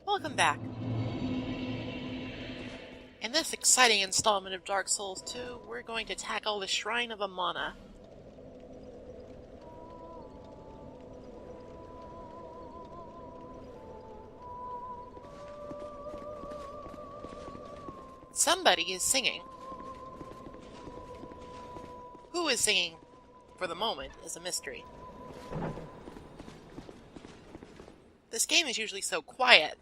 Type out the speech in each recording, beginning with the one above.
Welcome back. In this exciting installment of Dark Souls 2, we're going to tackle the Shrine of Amana. Somebody is singing. Who is singing, for the moment, is a mystery. This game is usually so quiet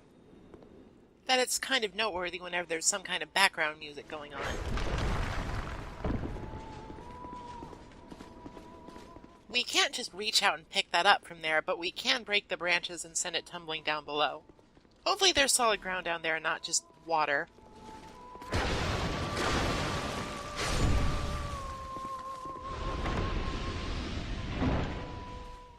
that it's kind of noteworthy whenever there's some kind of background music going on. We can't just reach out and pick that up from there, but we can break the branches and send it tumbling down below. Hopefully there's solid ground down there and not just water.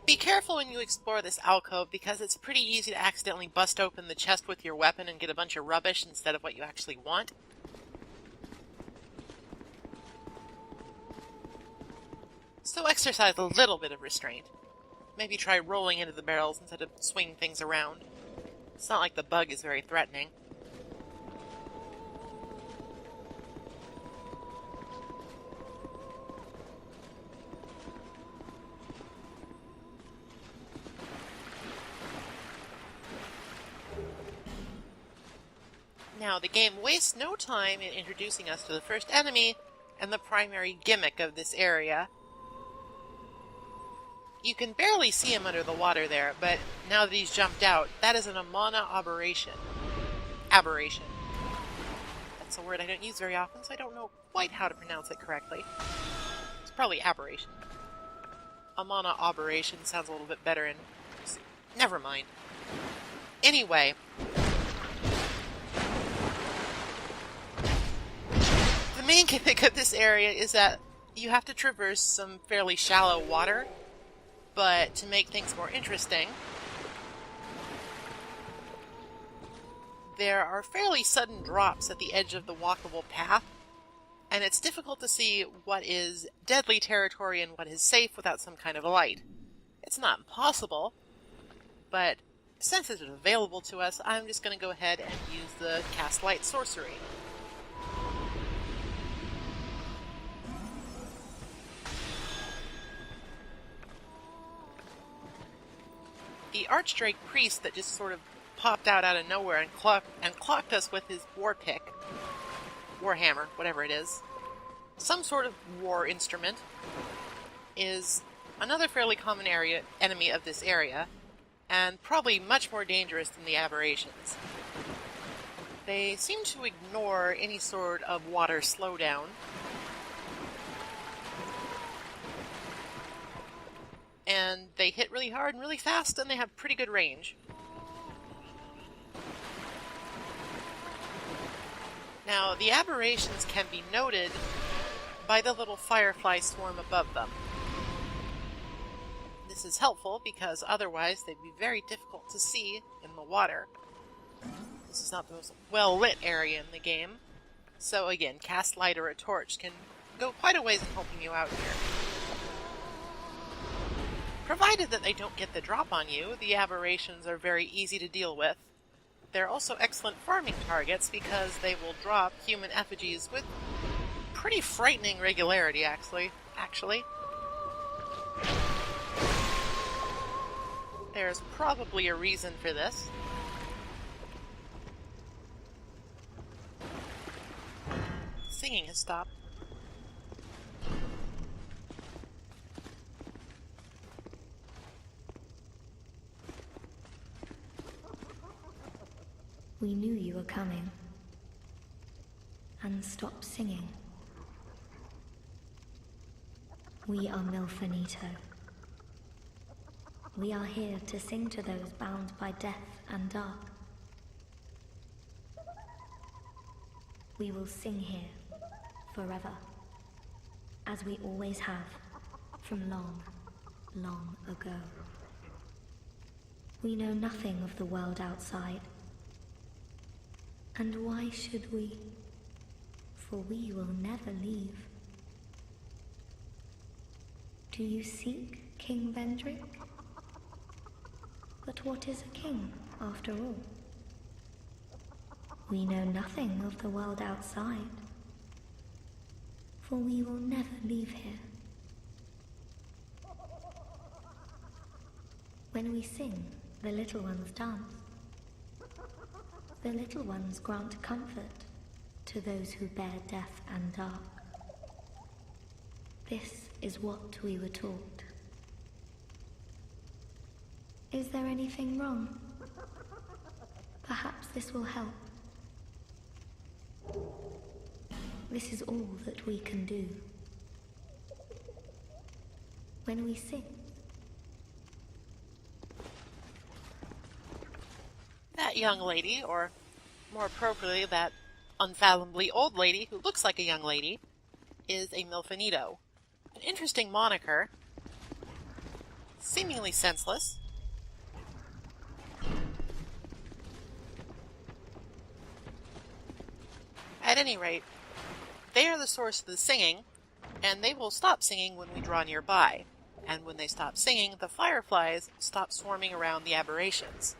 Be careful when you explore this alcove because it's pretty easy to accidentally bust open the chest with your weapon and get a bunch of rubbish instead of what you actually want. So exercise a little bit of restraint. Maybe try rolling into the barrels instead of swinging things around. It's not like the bug is very threatening. Now, the game wastes no time in introducing us to the first enemy and the primary gimmick of this area. You can barely see him under the water there, but now that he's jumped out, that is an Amana aberration. Aberration. That's a word I don't use very often, so I don't know quite how to pronounce it correctly. It's probably aberration. Amana aberration sounds a little bit better and... never mind. Anyway... the main gimmick of this area is that you have to traverse some fairly shallow water, but to make things more interesting, there are fairly sudden drops at the edge of the walkable path, and it's difficult to see what is deadly territory and what is safe without some kind of a light. It's not impossible, but since it's available to us, I'm just going to go ahead and use the cast light sorcery. The Archdrake Priest that just sort of popped out of nowhere and clocked us with his war pick, warhammer, whatever it is, some sort of war instrument, is another fairly common enemy of this area, and probably much more dangerous than the aberrations. They seem to ignore any sort of water slowdown, and they hit really hard and really fast, and they have pretty good range. Now, the aberrations can be noted by the little firefly swarm above them. This is helpful because otherwise they'd be very difficult to see in the water. This is not the most well-lit area in the game, so again, cast light or a torch can go quite a ways in helping you out here. Provided that they don't get the drop on you, the aberrations are very easy to deal with. They're also excellent farming targets because they will drop human effigies with pretty frightening regularity, actually. There's probably a reason for this. Singing has stopped. We knew you were coming. And stop singing. We are milfonito. We are here to sing to those bound by death and dark. We will sing here forever, as we always have from long, long ago. We know nothing of the world outside. And why should we? For we will never leave. Do you seek King Vendrick? But what is a king, after all? We know nothing of the world outside, for we will never leave here. When we sing, the little ones dance. The little ones grant comfort to those who bear death and dark. This is what we were taught. Is there anything wrong? Perhaps this will help. This is all that we can do. When we sing, that young lady, or more appropriately, that unfathomably old lady who looks like a young lady, is a milfonito. An interesting moniker, seemingly senseless. At any rate, they are the source of the singing, and they will stop singing when we draw nearby. And when they stop singing, the fireflies stop swarming around the aberrations.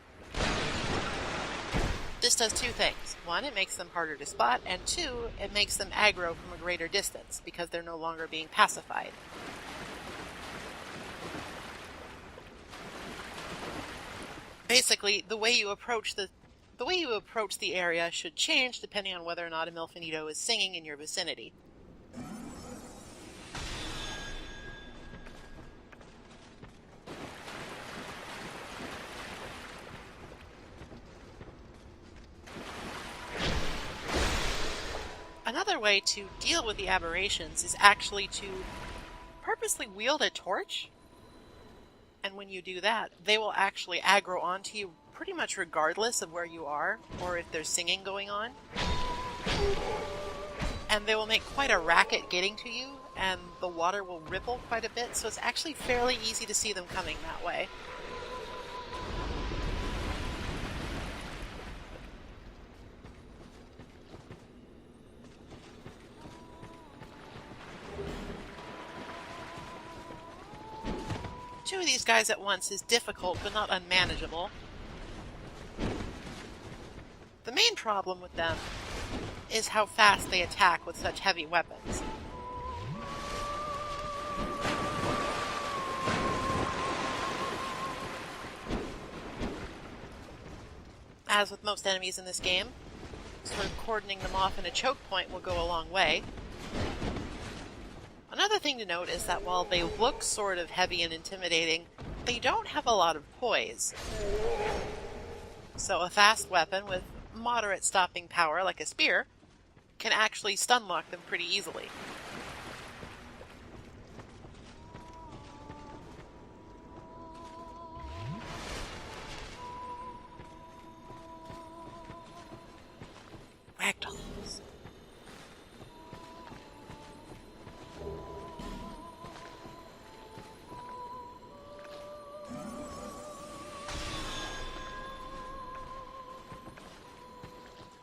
This does two things. One, it makes them harder to spot, and two, it makes them aggro from a greater distance, because they're no longer being pacified. Basically, the way you approach the area should change depending on whether or not a milfonito is singing in your vicinity. Another way to deal with the aberrations is actually to purposely wield a torch. And when you do that, they will actually aggro onto you pretty much regardless of where you are or if there's singing going on. And they will make quite a racket getting to you, and the water will ripple quite a bit, so it's actually fairly easy to see them coming that way. Two of these guys at once is difficult, but not unmanageable. The main problem with them is how fast they attack with such heavy weapons. As with most enemies in this game, sort of cordoning them off in a choke point will go a long way. Another thing to note is that while they look sort of heavy and intimidating, they don't have a lot of poise. So a fast weapon with moderate stopping power, like a spear, can actually stun lock them pretty easily. Ragdolls.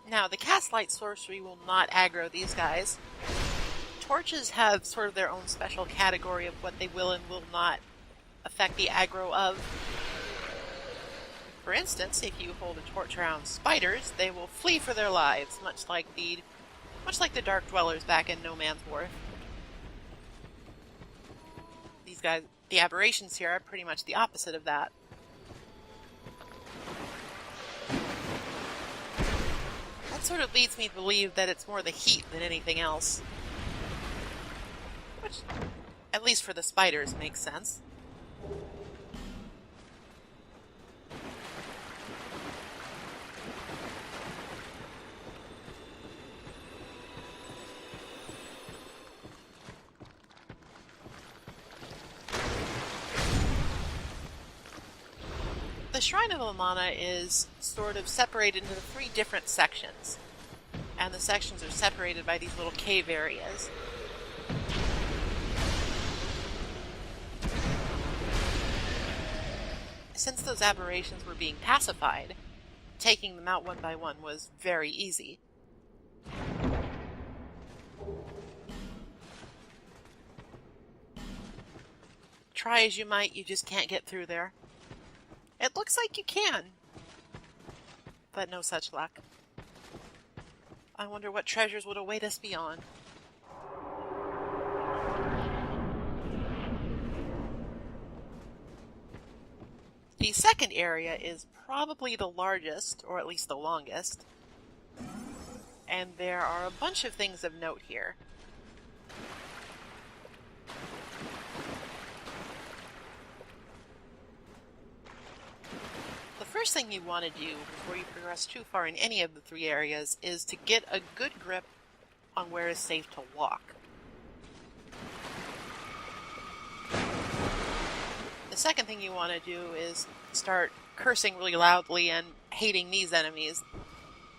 Now, the cast light sorcery will not aggro these guys. Torches have sort of their own special category of what they will and will not affect the aggro of. For instance, if you hold a torch around spiders, they will flee for their lives, much like the Dark Dwellers back in No Man's Wharf. These guys, the aberrations here, are pretty much the opposite of that. That sort of leads me to believe that it's more the heat than anything else. Which, at least for the spiders, makes sense. The Shrine of Amana is sort of separated into 3 different sections, and the sections are separated by these little cave areas. Since those aberrations were being pacified, taking them out one by one was very easy. Try as you might, you just can't get through there. It looks like you can, but no such luck. I wonder what treasures would await us beyond. The second area is probably the largest, or at least the longest, and there are a bunch of things of note here. The first thing you want to do before you progress too far in any of the three areas is to get a good grip on where it's safe to walk. The second thing you want to do is start cursing really loudly and hating these enemies,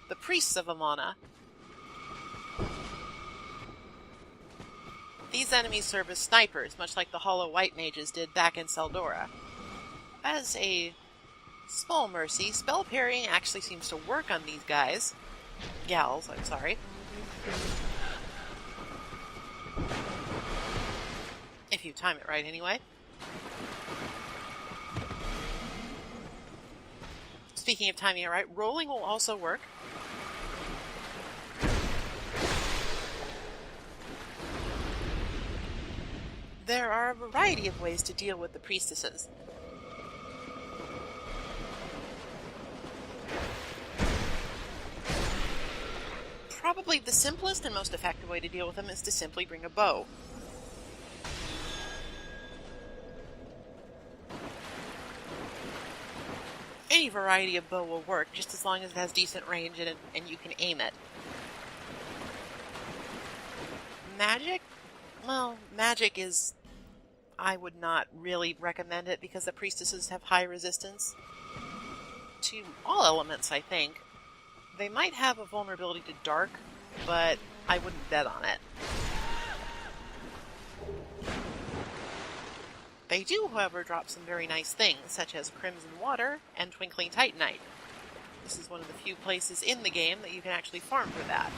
the Priests of Amana. These enemies serve as snipers, much like the Hollow White Mages did back in Seldora. As a small mercy, spell parrying actually seems to work on these guys. Gals, I'm sorry. If you time it right, anyway. Speaking of timing it right, rolling will also work. There are a variety of ways to deal with the priestesses. Probably the simplest and most effective way to deal with them is to simply bring a bow. Any variety of bow will work, just as long as it has decent range and you can aim it. Magic? Well, magic is... I would not really recommend it because the priestesses have high resistance to all elements, I think. They might have a vulnerability to dark, but I wouldn't bet on it. They do, however, drop some very nice things, such as Crimson Water and Twinkling Titanite. This is one of the few places in the game that you can actually farm for that.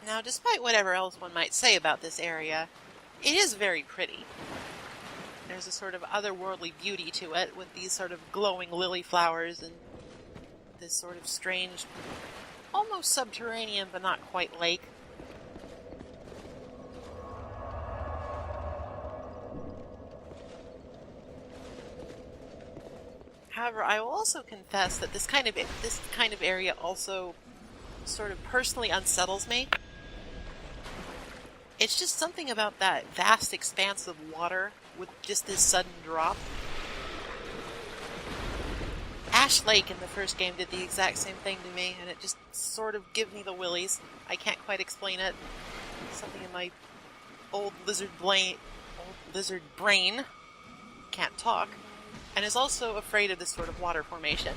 Now, despite whatever else one might say about this area, it is very pretty. There's a sort of otherworldly beauty to it, with these sort of glowing lily flowers and this sort of strange, almost subterranean but not quite lake. However, I will also confess that this kind of area also sort of personally unsettles me. It's just something about that vast expanse of water with just this sudden drop. Ash Lake in the first game did the exact same thing to me, and it just sort of gives me the willies. I can't quite explain it. Something in my old lizard brain can't talk, and is also afraid of this sort of water formation.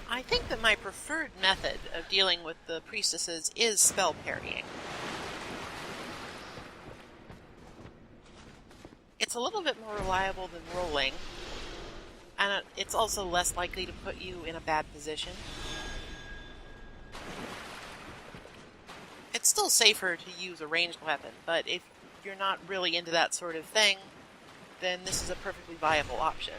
I think that my preferred method of dealing with the priestesses is spell parrying. It's a little bit more reliable than rolling, and it's also less likely to put you in a bad position. It's still safer to use a ranged weapon, but if you're not really into that sort of thing, then this is a perfectly viable option.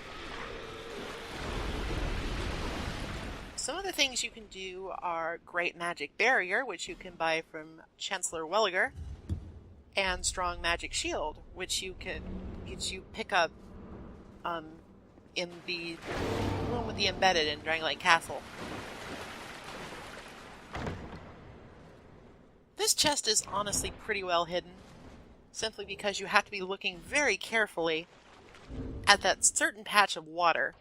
Some of the things you can do are Great Magic Barrier, which you can buy from Chancellor Welliger, and Strong Magic Shield, which you pick up in the room with the Embedded in Dragonlight Castle. This chest is honestly pretty well hidden, simply because you have to be looking very carefully at that certain patch of water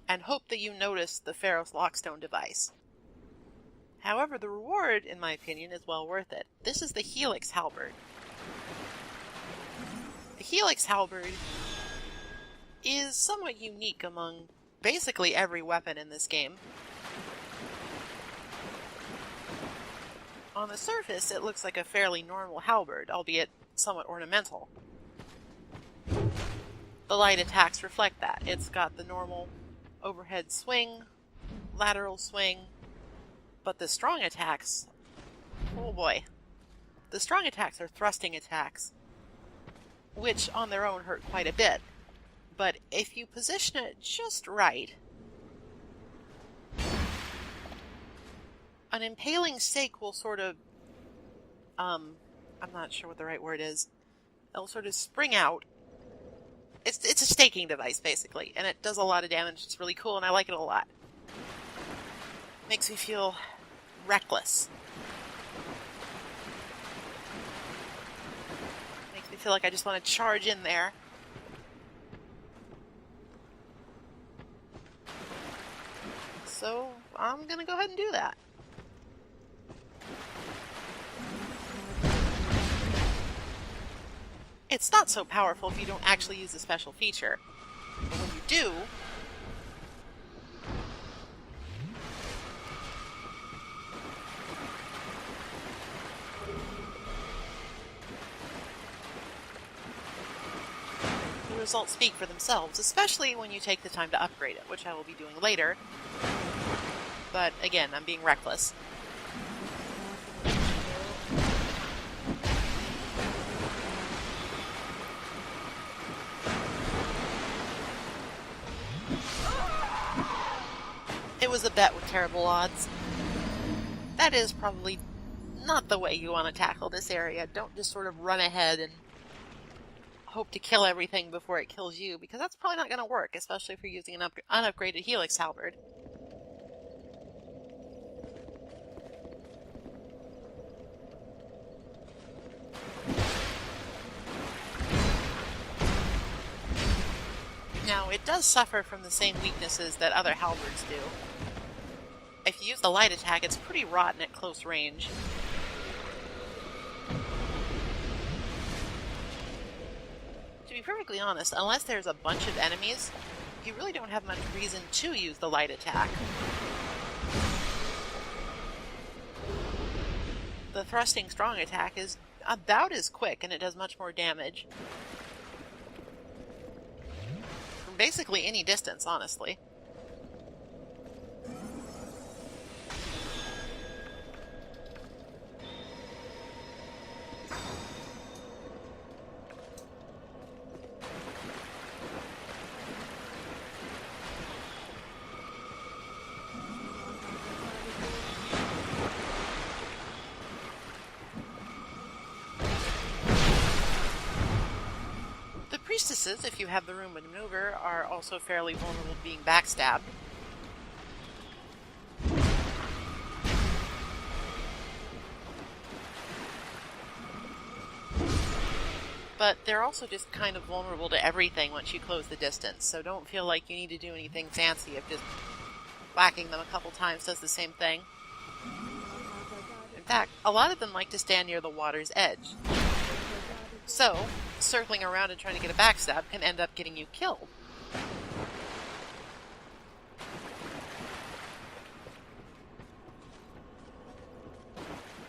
and hope that you notice the Pharos Lockstone device. However, the reward, in my opinion, is well worth it. This is the helix halberd. The helix halberd is somewhat unique among basically every weapon in this game. On the surface, it looks like a fairly normal halberd, albeit somewhat ornamental. The light attacks reflect that. It's got the normal overhead swing, lateral swing, but the strong attacks, oh boy. The strong attacks are thrusting attacks, which on their own hurt quite a bit. But if you position it just right, an impaling stake will sort of, I'm not sure what the right word is, it'll sort of spring out. It's a staking device, basically, and it does a lot of damage. It's really cool, and I like it a lot. Makes me feel reckless. Makes me feel like I just want to charge in there. So I'm going to go ahead and do that. It's not so powerful if you don't actually use the special feature. But when you do, the results speak for themselves, especially when you take the time to upgrade it, which I will be doing later. But again, I'm being reckless. It was a bet with terrible odds. That is probably not the way you want to tackle this area. Don't just sort of run ahead and hope to kill everything before it kills you, because that's probably not going to work, especially if you're using an unupgraded helix halberd. Now, it does suffer from the same weaknesses that other halberds do. If you use the light attack, it's pretty rotten at close range. To be perfectly honest, unless there's a bunch of enemies, you really don't have much reason to use the light attack. The thrusting strong attack is about as quick, and it does much more damage. From basically any distance, honestly. Priestesses, if you have the room to maneuver, are also fairly vulnerable to being backstabbed. But they're also just kind of vulnerable to everything once you close the distance, so don't feel like you need to do anything fancy if just whacking them a couple times does the same thing. In fact, a lot of them like to stand near the water's edge. So, circling around and trying to get a backstab can end up getting you killed.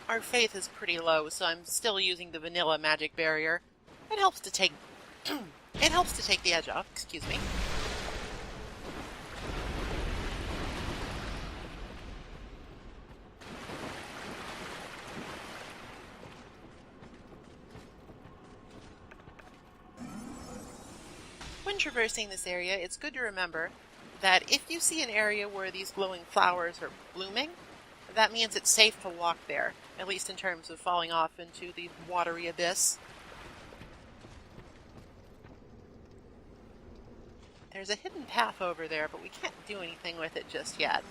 Our faith is pretty low, so I'm still using the vanilla magic barrier. It helps to take the edge off, excuse me. When traversing this area, it's good to remember that if you see an area where these glowing flowers are blooming, that means it's safe to walk there, at least in terms of falling off into the watery abyss. There's a hidden path over there, but we can't do anything with it just yet.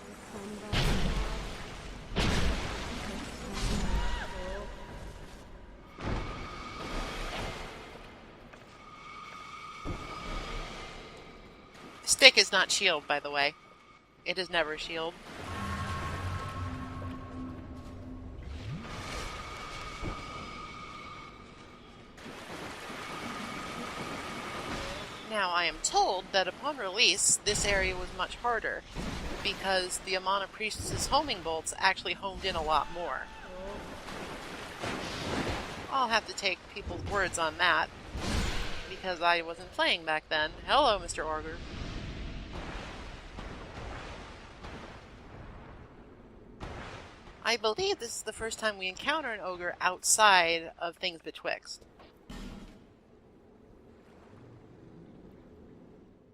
Stick is not shield, by the way. It is never shield. Now, I am told that upon release, this area was much harder, because the Amana Priestess's homing bolts actually homed in a lot more. I'll have to take people's words on that, because I wasn't playing back then. Hello, Mr. Augur. I believe this is the first time we encounter an ogre outside of Things Betwixt.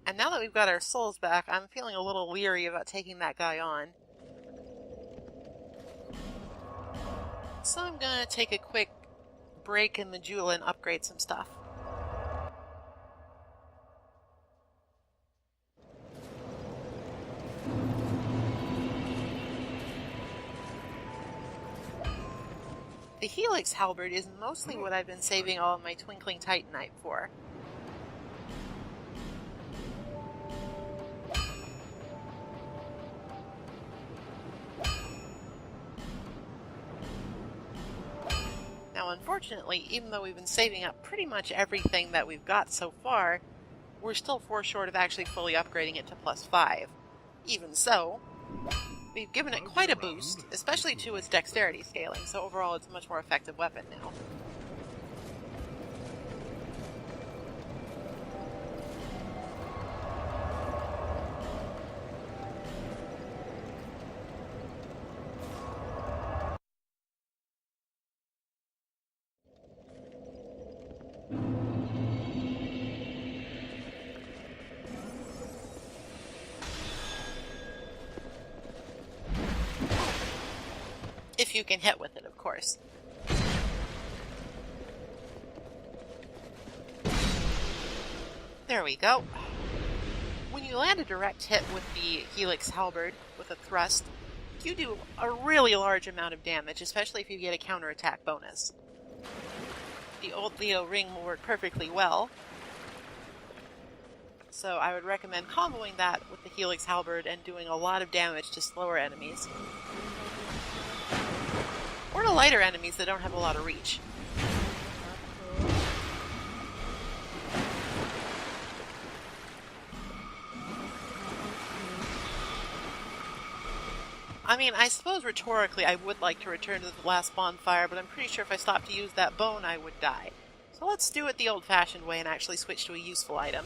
And now that we've got our souls back, I'm feeling a little leery about taking that guy on. So I'm gonna take a quick break in the jewel and upgrade some stuff. The helix halberd is mostly what I've been saving all of my twinkling titanite for. Now, unfortunately, even though we've been saving up pretty much everything that we've got so far, we're still 4 short of actually fully upgrading it to +5. Even so, we've given it quite a boost, especially to its dexterity scaling, so overall it's a much more effective weapon now. If you can hit with it, of course. There we go. When you land a direct hit with the helix halberd with a thrust, you do a really large amount of damage, especially if you get a counterattack bonus. The old Leo ring will work perfectly well, so I would recommend comboing that with the helix halberd and doing a lot of damage to slower enemies. Or to lighter enemies that don't have a lot of reach. I mean, I suppose rhetorically I would like to return to the last bonfire, but I'm pretty sure if I stopped to use that bone I would die. So let's do it the old-fashioned way and actually switch to a useful item.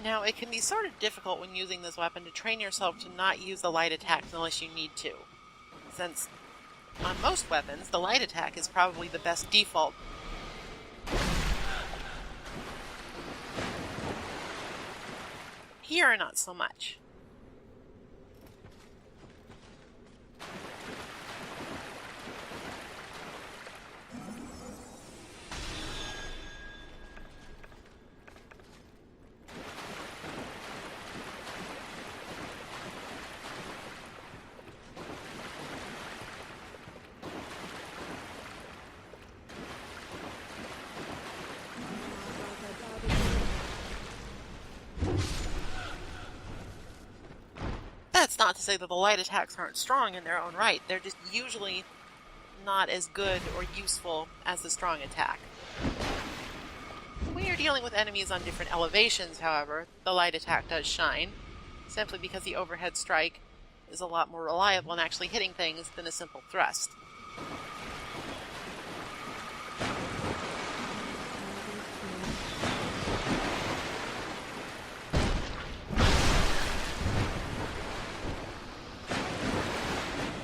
Now, it can be sort of difficult when using this weapon to train yourself to not use the light attack unless you need to, since on most weapons, the light attack is probably the best default. Here, not so much. That's not to say that the light attacks aren't strong in their own right. They're just usually not as good or useful as the strong attack. When you're dealing with enemies on different elevations, however, the light attack does shine, simply because the overhead strike is a lot more reliable in actually hitting things than a simple thrust.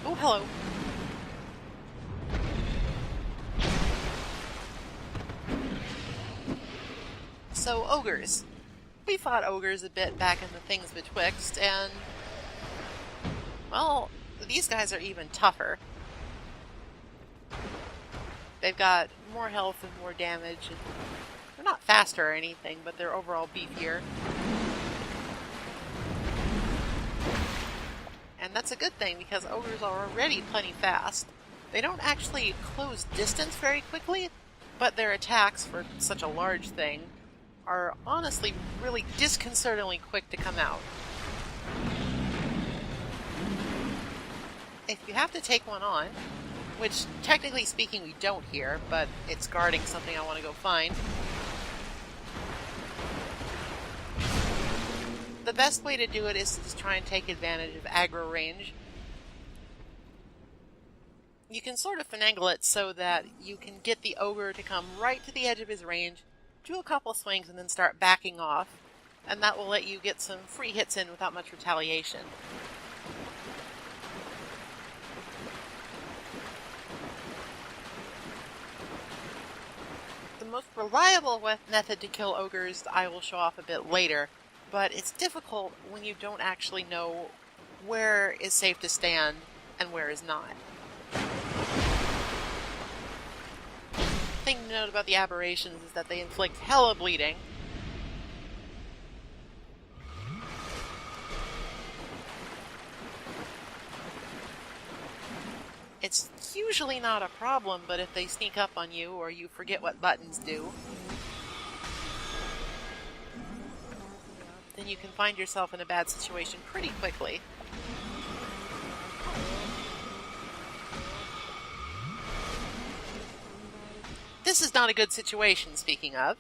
Oh, hello. So, ogres. We fought ogres a bit back in the Things Betwixt, and, well, these guys are even tougher. They've got more health and more damage, and they're not faster or anything, but they're overall beefier. And that's a good thing, because ogres are already plenty fast. They don't actually close distance very quickly, but their attacks, for such a large thing, are honestly really disconcertingly quick to come out. If you have to take one on, which technically speaking we don't here, but it's guarding something I want to go find, the best way to do it is to just try and take advantage of aggro range. You can sort of finagle it so that you can get the ogre to come right to the edge of his range, do a couple swings, and then start backing off, and that will let you get some free hits in without much retaliation. The most reliable method to kill ogres I will show off a bit later, but it's difficult when you don't actually know where is safe to stand and where is not. The thing to note about the aberrations is that they inflict hella bleeding. It's usually not a problem, but if they sneak up on you or you forget what buttons do, then you can find yourself in a bad situation pretty quickly. This is not a good situation, speaking of.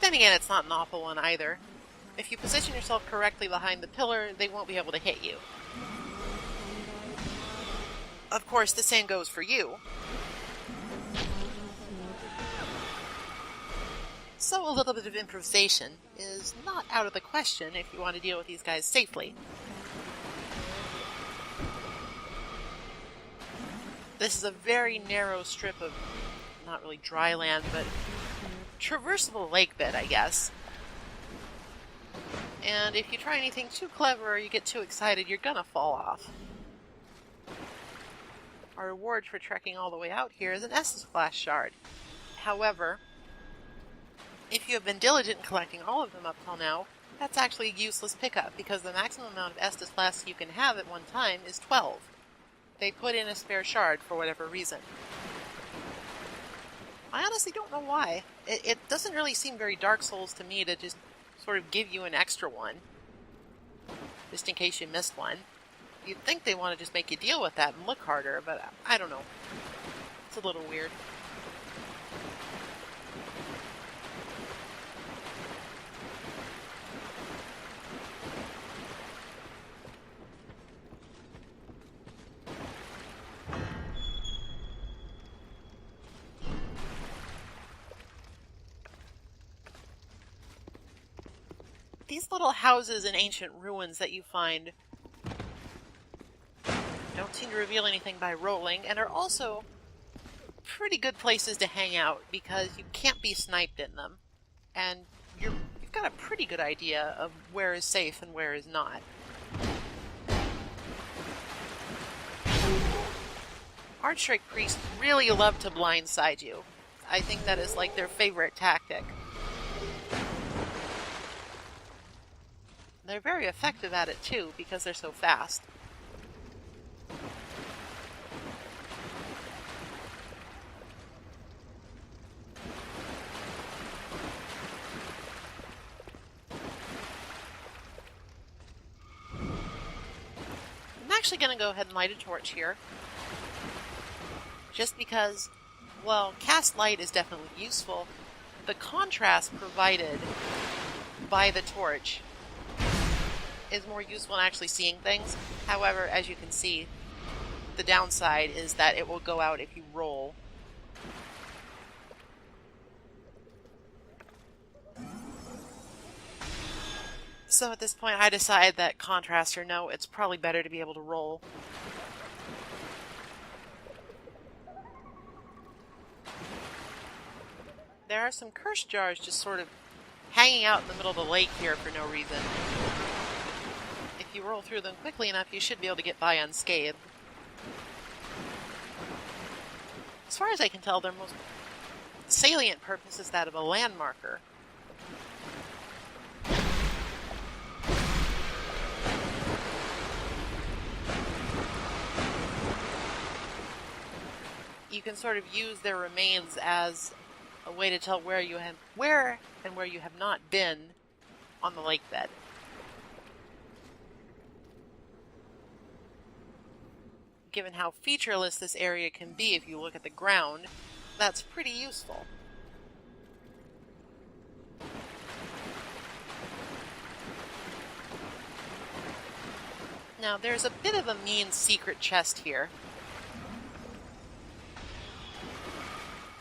Then again, it's not an awful one either. If you position yourself correctly behind the pillar, they won't be able to hit you. Of course, the same goes for you. So a little bit of improvisation is not out of the question if you want to deal with these guys safely. This is a very narrow strip of, not really dry land, but traversable lake bed, I guess. And if you try anything too clever or you get too excited, you're gonna fall off. Our reward for trekking all the way out here is an Estus Class shard. However, if you have been diligent in collecting all of them up till now, that's actually a useless pickup because the maximum amount of Estus Class you can have at one time is 12. They put in a spare shard for whatever reason. I honestly don't know why. It doesn't really seem very Dark Souls to me to just sort of give you an extra one, just in case you missed one. You'd think they want to just make you deal with that and look harder, but I don't know. It's a little weird. These little houses and ancient ruins that you find don't seem to reveal anything by rolling, and are also pretty good places to hang out because you can't be sniped in them, and you've got a pretty good idea of where is safe and where is not. Archdrake priests really love to blindside you. I think that is like their favorite tactic. They're very effective at it too, because they're so fast. I'm actually going to go ahead and light a torch here. Just because, well, cast light is definitely useful. The contrast provided by the torch is more useful in actually seeing things. However, as you can see, the downside is that it will go out if you roll. So at this point I decide that contrast or no, it's probably better to be able to roll. There are some curse jars just sort of hanging out in the middle of the lake here for no reason. If you roll through them quickly enough, you should be able to get by unscathed. As far as I can tell, their most salient purpose is that of a landmarker. You can sort of use their remains as a way to tell where you have not been on the lake bed. Given how featureless this area can be if you look at the ground, that's pretty useful. Now, there's a bit of a mean secret chest here.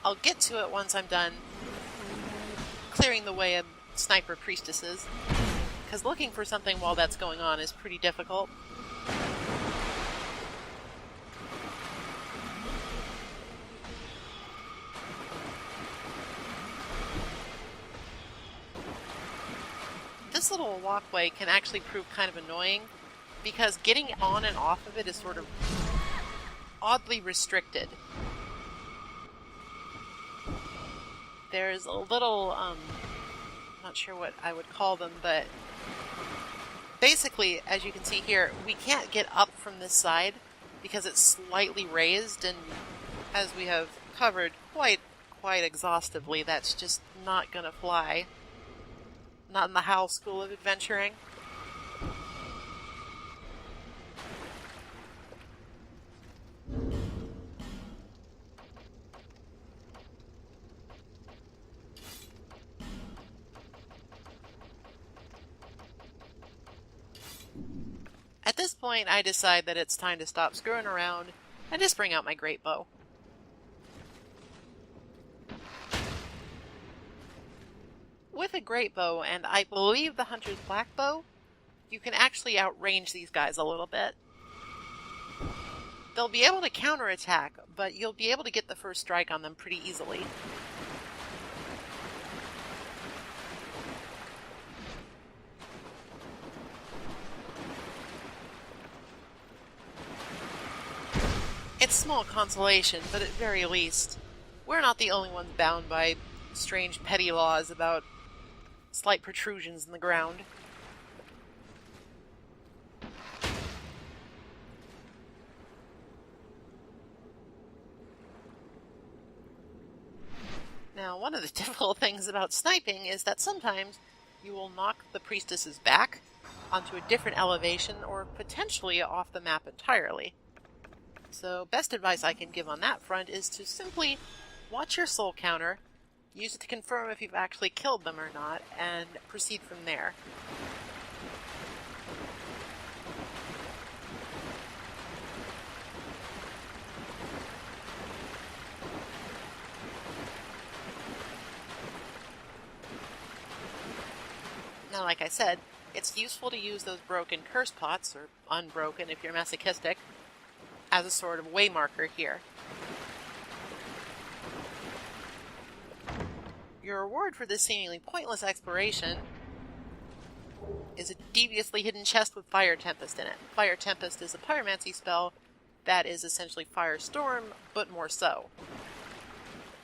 I'll get to it once I'm done clearing the way of sniper priestesses, because looking for something while that's going on is pretty difficult. This little walkway can actually prove kind of annoying, because getting on and off of it is sort of oddly restricted. There's a little, I'm not sure what I would call them, but basically, as you can see here, we can't get up from this side because it's slightly raised, and as we have covered quite exhaustively, that's just not gonna fly. Not in the Howl School of Adventuring. At this point, I decide that it's time to stop screwing around and just bring out my great bow. With a great bow, and I believe the hunter's black bow, you can actually outrange these guys a little bit. They'll be able to counterattack, but you'll be able to get the first strike on them pretty easily. It's small consolation, but at very least, we're not the only ones bound by strange petty laws about slight protrusions in the ground. Now, one of the difficult things about sniping is that sometimes you will knock the priestesses back onto a different elevation or potentially off the map entirely. So, best advice I can give on that front is to simply watch your soul counter, use it to confirm if you've actually killed them or not, and proceed from there. Now, like I said, it's useful to use those broken curse pots, or unbroken if you're masochistic, as a sort of waymarker here. Your reward for this seemingly pointless exploration is a deviously hidden chest with Fire Tempest in it. Fire Tempest is a pyromancy spell that is essentially Firestorm, but more so.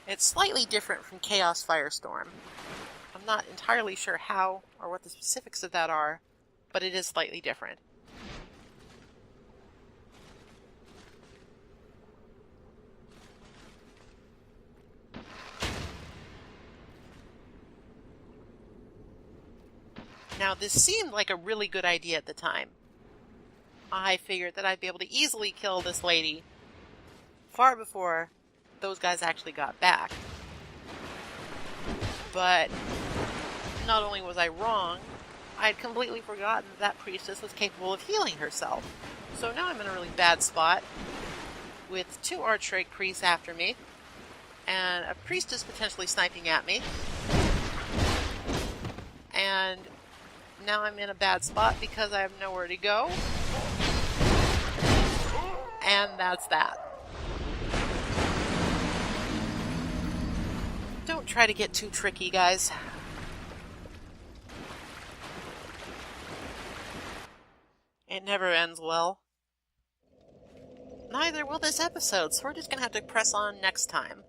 It's slightly different from Chaos Firestorm. I'm not entirely sure how or what the specifics of that are, but it is slightly different. Now, this seemed like a really good idea at the time. I figured that I'd be able to easily kill this lady far before those guys actually got back. But not only was I wrong, I had completely forgotten that Priestess was capable of healing herself. So now I'm in a really bad spot with 2 Archdrake Priests after me and a Priestess potentially sniping at me. And now I'm in a bad spot because I have nowhere to go. And that's that. Don't try to get too tricky, guys. It never ends well. Neither will this episode, so we're just gonna have to press on next time.